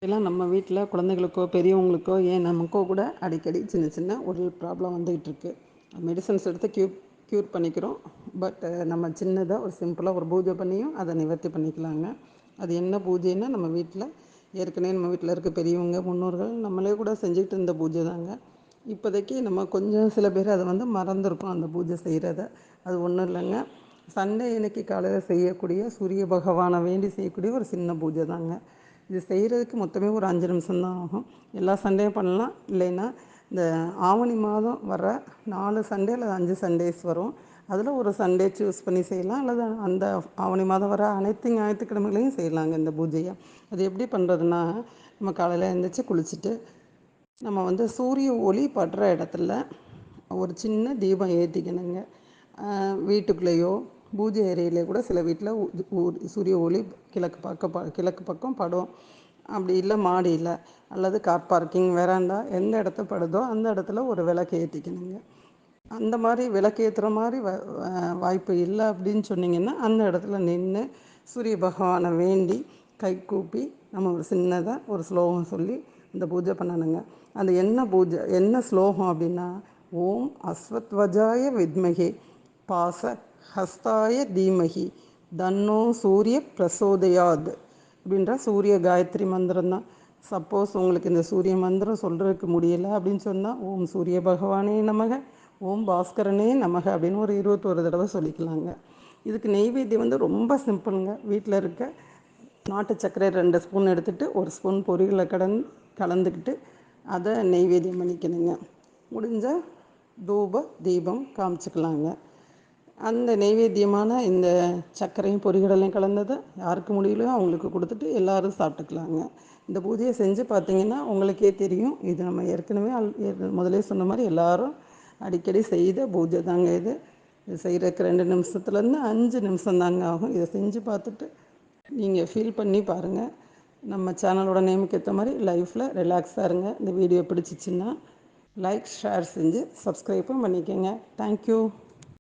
எல்லாம் நம்ம வீட்டில் குழந்தைகளுக்கோ பெரியவங்களுக்கோ ஏன் நமக்கோ கூட அடிக்கடி சின்ன சின்ன ஒரு ப்ராப்ளம் வந்துகிட்டு இருக்கு. மெடிசன்ஸ் எடுத்து க்யூர் பண்ணிக்கிறோம். பட் நம்ம சின்னதாக ஒரு சிம்பிளாக ஒரு பூஜை பண்ணியும் அதை நிவர்த்தி பண்ணிக்கலாங்க. அது என்ன பூஜைன்னா நம்ம வீட்டில் ஏற்கனவே நம்ம வீட்டில் இருக்க பெரியவங்க முன்னோர்கள் நம்மளே கூட செஞ்சுட்டு இருந்த பூஜை தாங்க. இப்போதைக்கு நம்ம கொஞ்சம் சில பேர் அதை மறந்துருக்கோம் அந்த பூஜை செய்கிறத. அது ஒன்றும் இல்லைங்க. சண்டே அன்னைக்கு காலையில் செய்யக்கூடிய சூரிய பகவானை வேண்டி செய்யக்கூடிய ஒரு சின்ன பூஜை தாங்க. இது செய்கிறதுக்கு மொத்தமே ஒரு 5 நிமிஷம்தான் ஆகும். எல்லா சண்டேயும் பண்ணலாம். இல்லைன்னா இந்த ஆவணி மாதம் வர 4 சண்டே அல்லது 5 சண்டேஸ் வரும். அதில் ஒரு சண்டே சூஸ் பண்ணி செய்யலாம். அல்லது அந்த ஆவணி மாதம் வர அனைத்து ஞாயிற்றுக்கிழமைகளையும் செய்யலாங்க இந்த பூஜையை. அது எப்படி பண்ணுறதுன்னா, நம்ம காலையில் எழுந்திரிச்சு குளிச்சுட்டு நம்ம சூரிய ஒளி படுற இடத்துல ஒரு சின்ன தீபம் ஏற்றிக்கணுங்க. வீட்டுக்குள்ளேயோ பூஜை அறையிலே கூட சில வீட்டில் சூரிய ஒளி கிழக்கு பக்கம் படும். அப்படி இல்லை மாடியில் அல்லது கார் பார்க்கிங் வெராண்டா எந்த இடத்த படுதோ அந்த இடத்துல ஒரு விளக்கு ஏற்றிக்கணுங்க. அந்த மாதிரி விளக்கேற்றுற மாதிரி வாய்ப்பு இல்லை அப்படின்னு சொன்னிங்கன்னா அந்த இடத்துல நின்று சூரிய பகவானை வேண்டி கை கூப்பி நம்ம ஒரு சின்னதாக ஒரு ஸ்லோகம் சொல்லி இந்த பூஜை பண்ணணுங்க. அது என்ன பூஜை என்ன ஸ்லோகம் அப்படின்னா, ஓம் அஸ்வத்வஜாய வித்மகே பாச ஹஸ்தாய தீமகி தன்னோ சூரிய பிரசோதயாத் அப்படின்ற சூரிய காயத்ரி மந்திரம் தான். சப்போஸ் உங்களுக்கு இந்த சூரிய மந்திரம் சொல்கிறதுக்கு முடியலை அப்படின்னு சொன்னால், ஓம் சூரிய பகவானே நமக, ஓம் பாஸ்கரனே நமக அப்படின்னு ஒரு 21 தடவை சொல்லிக்கலாங்க. இதுக்கு நெய்வேத்தியம் ரொம்ப சிம்பிளுங்க. வீட்டில் இருக்க நாட்டு சர்க்கரை 2 ஸ்பூன் எடுத்துகிட்டு 1 ஸ்பூன் பொரிகளை கலந்துக்கிட்டு அதை நெய்வேத்தியம் பண்ணிக்கணுங்க. முடிஞ்சால் தூப தீபம் காமிச்சிக்கலாங்க. அந்த நெய்வேத்தியமான இந்த சர்க்கரையும் பொரிகடலையும் கலந்ததை யாருக்கு முடியலையோ அவங்களுக்கு கொடுத்துட்டு எல்லோரும் சாப்பிட்டுக்கலாங்க. இந்த பூஜையை செஞ்சு பார்த்திங்கன்னா உங்களுக்கே தெரியும். இது நம்ம ஏற்கனவே முதலே சொன்ன மாதிரி எல்லோரும் அடிக்கடி செய்த பூஜை தாங்க இது. இது செய்கிறதுக்கு 2 நிமிஷத்துலேருந்து 5 நிமிஷம் தாங்க ஆகும். இதை செஞ்சு பார்த்துட்டு நீங்கள் ஃபீல் பண்ணி பாருங்கள். நம்ம சேனலோட நேமுக்கு ஏற்ற மாதிரி லைஃப்பில் ரிலாக்ஸாக இருங்க. இந்த வீடியோ பிடிச்சிச்சின்னா லைக் ஷேர் செஞ்சு சப்ஸ்கிரைப்பும் பண்ணிக்கோங்க. தேங்க்யூ.